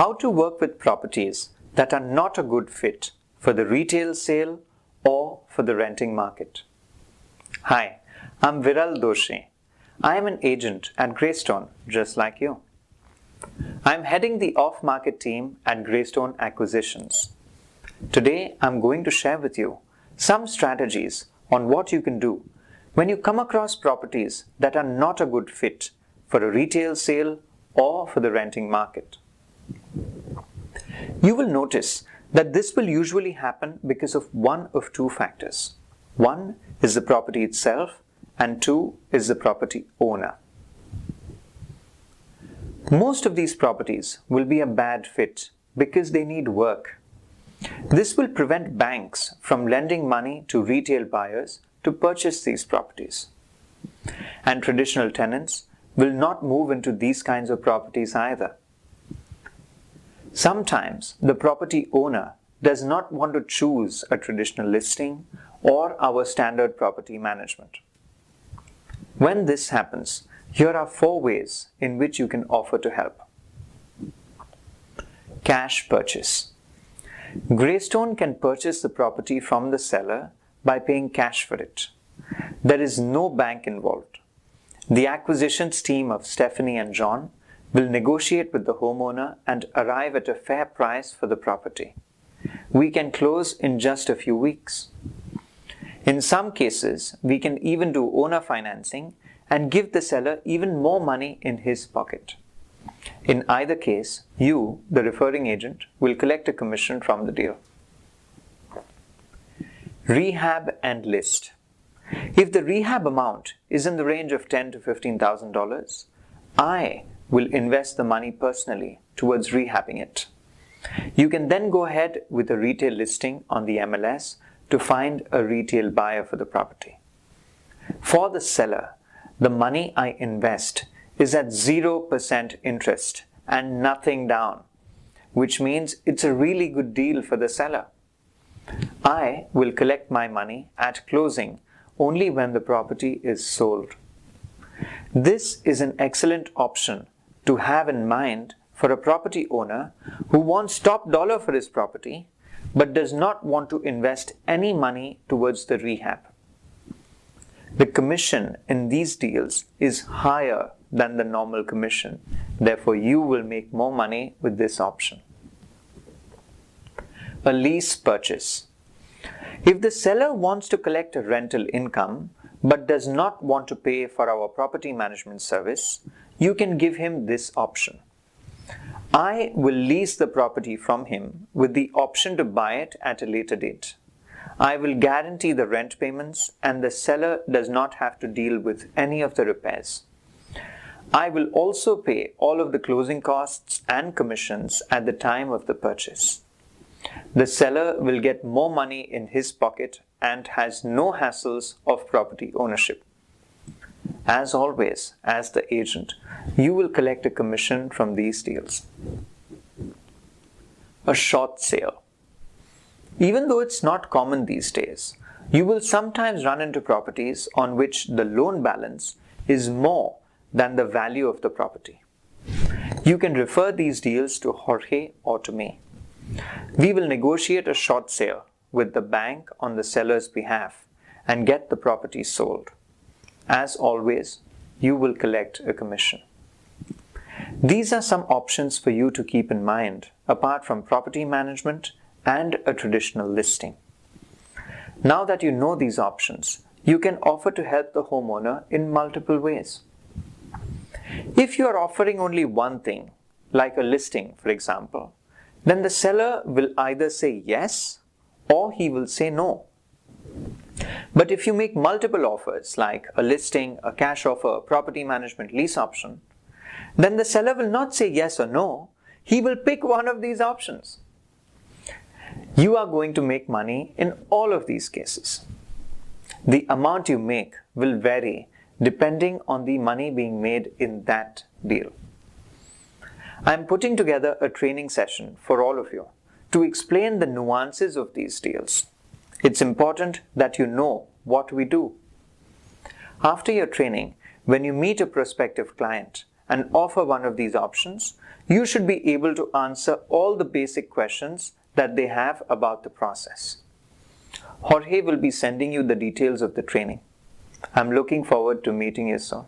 How to work with properties that are not a good fit for the retail sale or for the renting market. Hi, I'm Viral Doshi. I am an agent at Graystone, just like you. I'm heading the off-market team at Graystone Acquisitions. Today, I'm going to share with you some strategies on what you can do when you come across properties that are not a good fit for a retail sale or for the renting market. You will notice that this will usually happen because of one of two factors. One is the property itself, and two is the property owner. Most of these properties will be a bad fit because they need work. This will prevent banks from lending money to retail buyers to purchase these properties. And traditional tenants will not move into these kinds of properties either. Sometimes the property owner does not want to choose a traditional listing or our standard property management. When this happens, here are 4 ways in which you can offer to help. Cash purchase. Graystone can purchase the property from the seller by paying cash for it. There is no bank involved. The acquisitions team of Stephanie and John will negotiate with the homeowner and arrive at a fair price for the property. We can close in just a few weeks. In some cases, we can even do owner financing and give the seller even more money in his pocket. In either case, you, the referring agent, will collect a commission from the deal. Rehab and list. If the rehab amount is in the range of $10,000 to $15,000, I will invest the money personally towards rehabbing it. You can then go ahead with a retail listing on the MLS to find a retail buyer for the property. For the seller, the money I invest is at 0% interest and nothing down, which means it's a really good deal for the seller. I will collect my money at closing only when the property is sold. This is an excellent option to have in mind for a property owner who wants top dollar for his property but does not want to invest any money towards the rehab. The commission in these deals is higher than the normal commission. Therefore, you will make more money with this option. A lease purchase. If the seller wants to collect a rental income but does not want to pay for our property management service, you can give him this option. I will lease the property from him with the option to buy it at a later date. I will guarantee the rent payments and the seller does not have to deal with any of the repairs. I will also pay all of the closing costs and commissions at the time of the purchase. The seller will get more money in his pocket and has no hassles of property ownership. As always, as the agent, you will collect a commission from these deals. A short sale. Even though it's not common these days, you will sometimes run into properties on which the loan balance is more than the value of the property. You can refer these deals to Jorge or to me. We will negotiate a short sale with the bank on the seller's behalf and get the property sold. As always, you will collect a commission. These are some options for you to keep in mind apart from property management and a traditional listing. Now that you know these options, you can offer to help the homeowner in multiple ways. If you are offering only one thing, like a listing for example, then the seller will either say yes or he will say no. But if you make multiple offers like a listing, a cash offer, a property management lease option, then the seller will not say yes or no, he will pick one of these options. You are going to make money in all of these cases. The amount you make will vary depending on the money being made in that deal. I am putting together a training session for all of you to explain the nuances of these deals. It's important that you know what we do. After your training, when you meet a prospective client and offer one of these options, you should be able to answer all the basic questions that they have about the process. Jorge will be sending you the details of the training. I'm looking forward to meeting you soon.